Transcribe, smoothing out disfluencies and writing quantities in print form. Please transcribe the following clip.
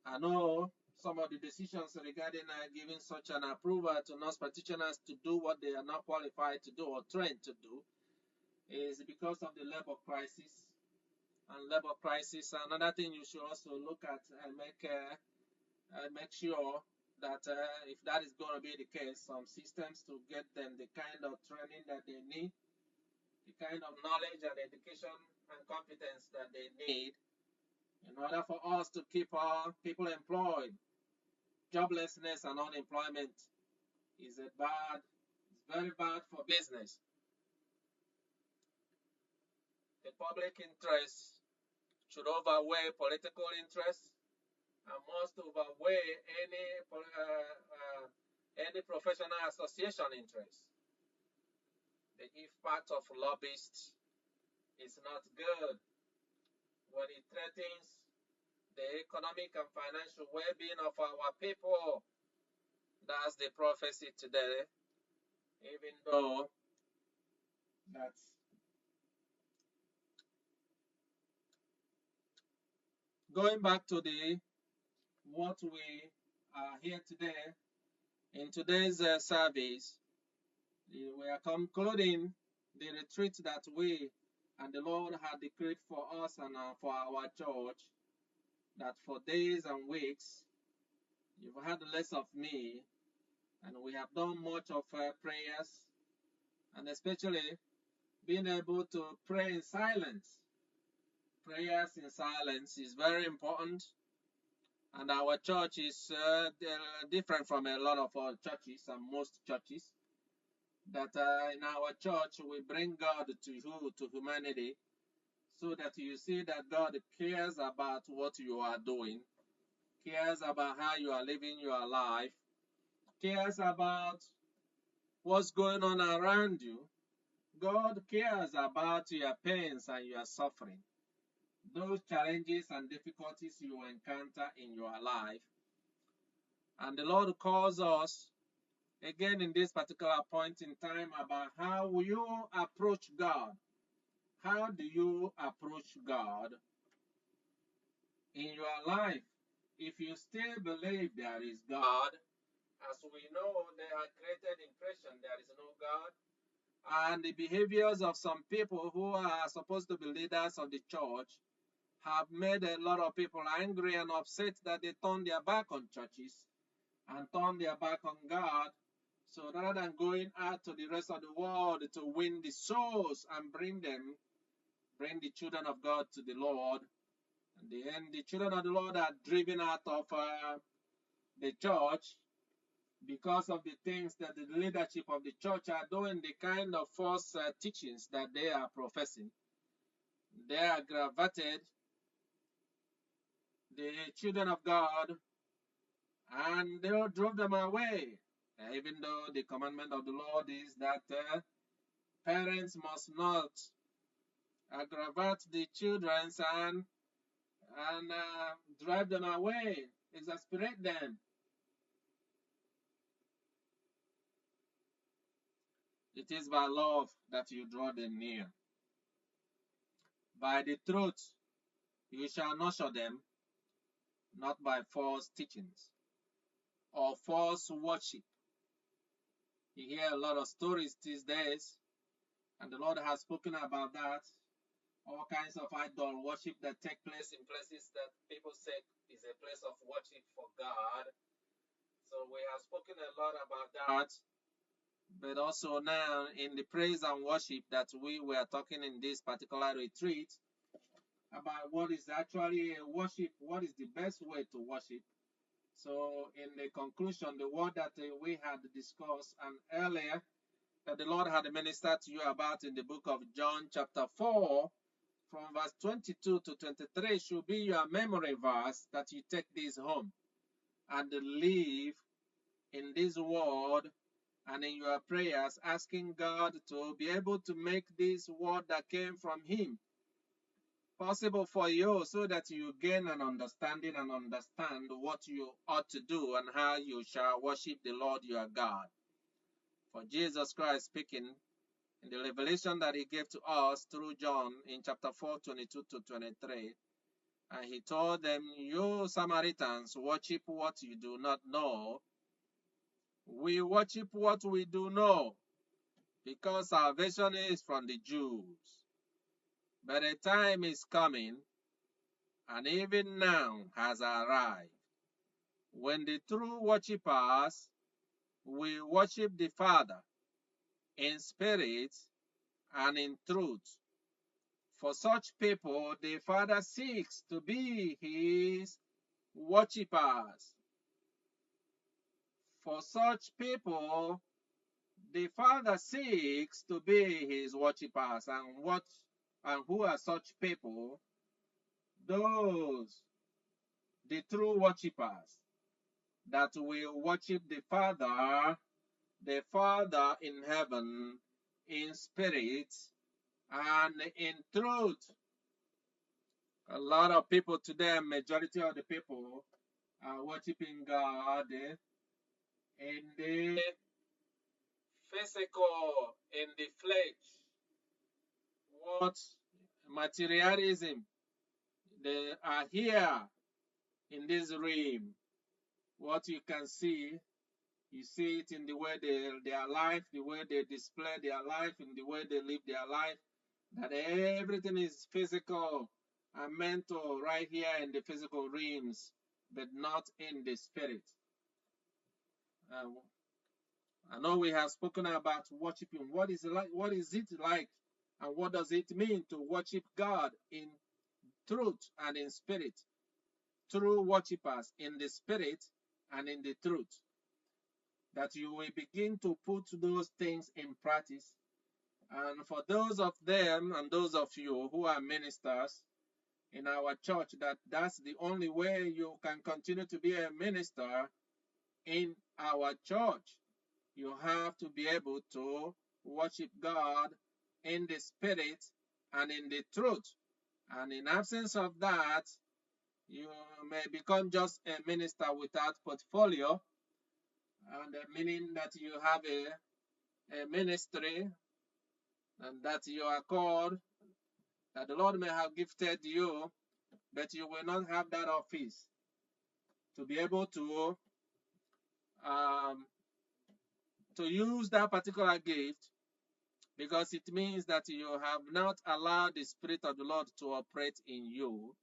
I know some of the decisions regarding giving such an approval to nurse practitioners to do what they are not qualified to do or trained to do is because of the labor crisis. And labor crisis, another thing you should also look at and make sure that if that is going to be the case, some systems to get them the kind of training that they need, the kind of knowledge and education and competence that they need in order for us to keep our people employed. Joblessness and unemployment is it's very bad for business. The public interest should overweigh political interest and must overweigh any professional association interest. The impact of lobbyists is not good when it threatens the economic and financial well-being of our people. That's the prophecy today, even though that's going back to what we are here today. In today's service, we are concluding the retreat that we and the Lord had decreed for us and for our church, that for days and weeks you've had less of me, and we have done much of prayers, and especially being able to pray in silence. Prayers in silence is very important, and our church is different from a lot of our churches and most churches. That in our church we bring God to humanity, so that you see that God cares about what you are doing, cares about how you are living your life, cares about what's going on around you. God cares about your pains and your suffering, those challenges and difficulties you encounter in your life. And the Lord calls us again in this particular point in time about how you approach God. How do you approach God in your life? If you still believe there is God, as we know, they are created impression there is no God, and the behaviors of some people who are supposed to be leaders of the church have made a lot of people angry and upset that they turn their back on churches and turn their back on God. So rather than going out to the rest of the world to win the souls and bring the children of God to the Lord, and then the children of the Lord are driven out of the church because of the things that the leadership of the church are doing, the kind of false teachings that they are professing. They aggravated the children of God and they drove them away. Even though the commandment of the Lord is that parents must not aggravate the children and drive them away, exasperate them. It is by love that you draw them near. By the truth you shall nurture them, not by false teachings or false worship. You hear a lot of stories these days, and the Lord has spoken about that. All kinds of idol worship that take place in places that people say is a place of worship for God. So we have spoken a lot about that. But also now in the praise and worship that we were talking in this particular retreat about what is actually a worship, what is the best way to worship. So in the conclusion, the word that we had discussed and earlier that the Lord had ministered to you about in the book of John chapter 4 from verse 22 to 23 should be your memory verse, that you take this home and live in this word and in your prayers, asking God to be able to make this word that came from Him possible for you, so that you gain an understanding and understand what you ought to do and how you shall worship the Lord your God. For Jesus Christ speaking in the revelation that He gave to us through John in chapter 4, 22 to 23, And he told them, you Samaritans worship what you do not know. We worship what we do know, because salvation is from the Jews. But a time is coming, and even now has arrived, when the true worshippers will worship the Father in spirit and in truth. For such people, the Father seeks to be his worshippers. For such people, the Father seeks to be his worshippers. And who are such people? Those, the true worshippers, that will worship the Father in heaven, in spirit and in truth. A lot of people today, majority of the people, are worshiping God in the physical, in the flesh. What? Materialism. They are here in this realm. What you can see, you see it in the way their life, the way they display their life, in the way they live their life, that everything is physical and mental right here in the physical realms, but not in the spirit. I know we have spoken about worshiping. What is it like? What is it like? And what does it mean to worship God in truth and in spirit? True worshippers in the spirit and in the truth. That you will begin to put those things in practice. And for those of them and those of you who are ministers in our church, that's the only way you can continue to be a minister in our church. You have to be able to worship God in the spirit and in the truth. And in absence of that, you may become just a minister without portfolio, and meaning that you have a ministry and that you are called, that the Lord may have gifted you, but you will not have that office to be able to use that particular gift, because it means that you have not allowed the Spirit of the Lord to operate in you.